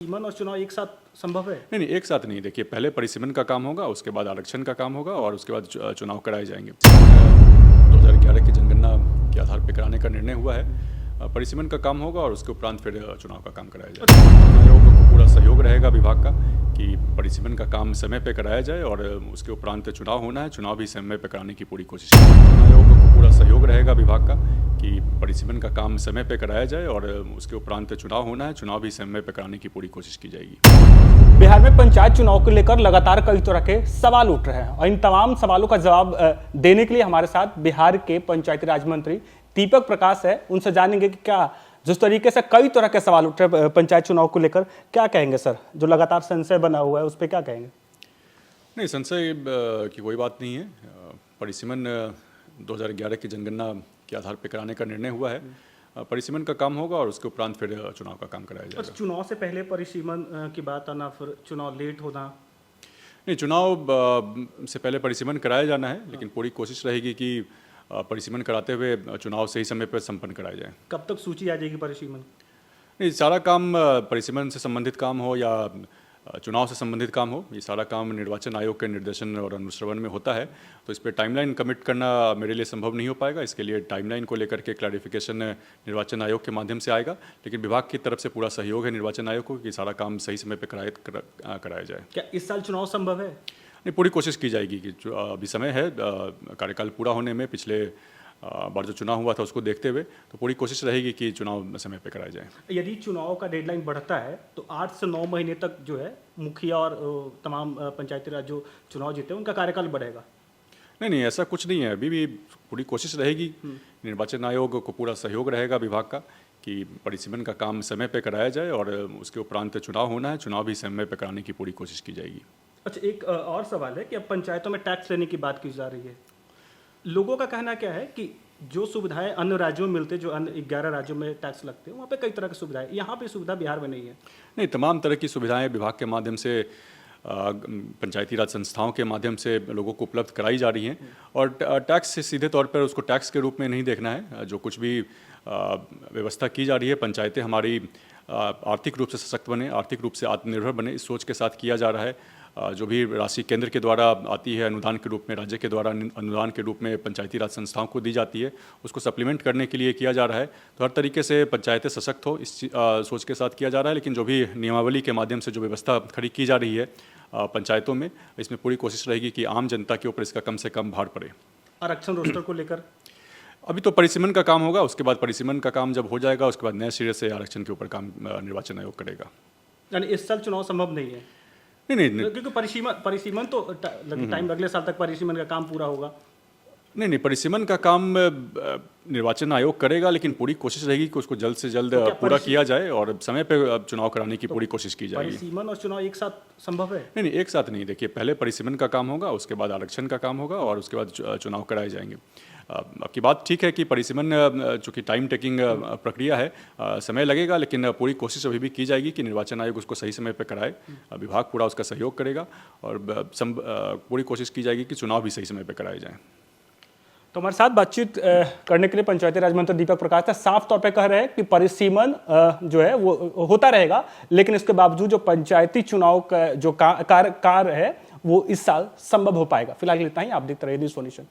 परिसीमन और चुनाव एक साथ संभव है? नहीं, एक साथ नहीं। देखिए, पहले परिसीमन का काम होगा, उसके बाद आरक्षण का काम होगा और उसके बाद चुनाव कराए जाएंगे। 2011 की जनगणना के आधार पर कराने का निर्णय हुआ है। परिसीमन का काम होगा और उसके उपरांत फिर चुनाव का काम कराया जाएगा। आयोग को पूरा सहयोग रहेगा विभाग का कि परिसीमन का काम समय पे कराया जाए और उसके उपरांत चुनाव होना है, चुनाव भी समय पे कराने की पूरी कोशिश करेंगे। आयोग को पूरा सहयोग रहेगा विभाग का कि परिसीमन का काम समय पे कराया जाए और उसके उपरांत चुनाव होना है, चुनाव भी समय पे कराने की पूरी कोशिश की जाएगी। बिहार में पंचायत चुनाव को लेकर लगातार कई तरह के सवाल उठ रहे हैं और इन तमाम सवालों का जवाब देने के लिए हमारे साथ बिहार के पंचायती राज मंत्री दीपक प्रकाश है। उनसे जानेंगे कि क्या जिस तरीके से कई तरह के सवाल उठ रहे हैं पंचायत चुनाव को लेकर, क्या कहेंगे सर? जो लगातार संशय बना हुआ है उस पर क्या कहेंगे? नहीं, संशय की कोई बात नहीं है। परिसीमन 2011 की जनगणना के आधार पर कराने का निर्णय हुआ है। परिसीमन का काम होगा और उसके उपरांत फिर चुनाव का काम कराया जाएगा। चुनाव से पहले परिसीमन की बात आना, फिर चुनाव लेट होना? नहीं, चुनाव से पहले परिसीमन कराया जाना है, लेकिन पूरी कोशिश रहेगी कि परिसीमन कराते हुए चुनाव सही समय पर संपन्न कराया जाए। कब तक सूची आ जाएगी परिसीमन? नहीं, सारा काम परिसीमन से संबंधित काम हो या चुनाव से संबंधित काम हो, ये सारा काम निर्वाचन आयोग के निर्देशन और अनुश्रवण में होता है। तो इस पर टाइमलाइन कमिट करना मेरे लिए संभव नहीं हो पाएगा। इसके लिए टाइमलाइन को लेकर के क्लैरिफिकेशन निर्वाचन आयोग के माध्यम से आएगा, लेकिन विभाग की तरफ से पूरा सहयोग है निर्वाचन आयोग को कि सारा काम सही समय पर कराया जाए। क्या इस साल चुनाव संभव है? नहीं, पूरी कोशिश की जाएगी कि अभी समय है कार्यकाल पूरा होने में। पिछले बार जो चुनाव हुआ था उसको देखते हुए तो पूरी कोशिश रहेगी कि चुनाव समय पे कराया जाए। यदि चुनाव का डेडलाइन बढ़ता है तो 8 से 9 महीने तक जो है मुखिया और तमाम पंचायती राज जो चुनाव जीते उनका कार्यकाल बढ़ेगा। नहीं, ऐसा कुछ नहीं है। अभी भी पूरी कोशिश रहेगी। निर्वाचन आयोग को पूरा सहयोग रहेगा विभाग का कि परिसीमन का काम समय पे कराया जाए और उसके उपरांत चुनाव होना है, चुनाव भी समय पे कराने की पूरी कोशिश की जाएगी। अच्छा, एक और सवाल है कि अब पंचायतों में टैक्स लेने की बात की जा रही है। लोगों का कहना क्या है कि जो सुविधाएं अन्य राज्यों में मिलते, जो अन्य 11 राज्यों में टैक्स लगते हैं, वहाँ पे कई तरह की सुविधाएं, यहाँ पे सुविधा बिहार में नहीं है। नहीं, तमाम तरह की सुविधाएं विभाग के माध्यम से पंचायती राज संस्थाओं के माध्यम से लोगों को उपलब्ध कराई जा रही हैं और टैक्स से सीधे तौर पर उसको टैक्स के रूप में नहीं देखना है। जो कुछ भी व्यवस्था की जा रही है, पंचायतें हमारी आर्थिक रूप से सशक्त बने, आर्थिक रूप से आत्मनिर्भर बने, इस सोच के साथ किया जा रहा है। जो भी राशि केंद्र के द्वारा आती है अनुदान के रूप में, राज्य के द्वारा अनुदान के रूप में पंचायती राज संस्थाओं को दी जाती है, उसको सप्लीमेंट करने के लिए किया जा रहा है। तो हर तरीके से पंचायतें सशक्त हो, इस सोच के साथ किया जा रहा है। लेकिन जो भी नियमावली के माध्यम से जो व्यवस्था खड़ी की जा रही है पंचायतों में, इसमें पूरी कोशिश रहेगी कि आम जनता के ऊपर इसका कम से कम भार पड़े। आरक्षण रोस्टर को लेकर अभी तो परिसीमन का काम होगा, उसके बाद परिसीमन का काम जब हो जाएगा उसके बाद नए सिरे से आरक्षण के ऊपर काम निर्वाचन आयोग करेगा। यानी इस साल चुनाव संभव नहीं है? नहीं, क्योंकि परिसीमन तो टाइम, अगले साल तक परिसीमन का काम पूरा होगा। नहीं, परिसीमन का काम निर्वाचन आयोग करेगा, लेकिन पूरी कोशिश रहेगी कि उसको जल्द से जल्द पूरा किया जाए और समय पे चुनाव कराने की पूरी कोशिश की जाएगी। परिसीमन और चुनाव एक साथ संभव है? नहीं, एक साथ नहीं। देखिए, पहले परिसीमन का काम होगा, उसके बाद आरक्षण का काम होगा और उसके बाद चुनाव कराए जाएंगे। आपकी बात ठीक है कि परिसीमन चूँकि टाइम टेकिंग प्रक्रिया है, समय लगेगा, लेकिन पूरी कोशिश अभी भी की जाएगी कि निर्वाचन आयोग उसको सही समय पर कराए। विभाग पूरा उसका सहयोग करेगा और पूरी कोशिश की जाएगी कि चुनाव भी सही समय पर कराए जाएँ। तो हमारे साथ बातचीत करने के लिए पंचायती राज मंत्री दीपक प्रकाश था। साफ तौर पे कह रहे हैं कि परिसीमन जो है वो होता रहेगा, लेकिन इसके बावजूद जो पंचायती चुनाव का जो कार्य है वो इस साल संभव हो पाएगा। फिलहाल इतना ही। आप देखते रहिए न्यूज़ 4 नेशन।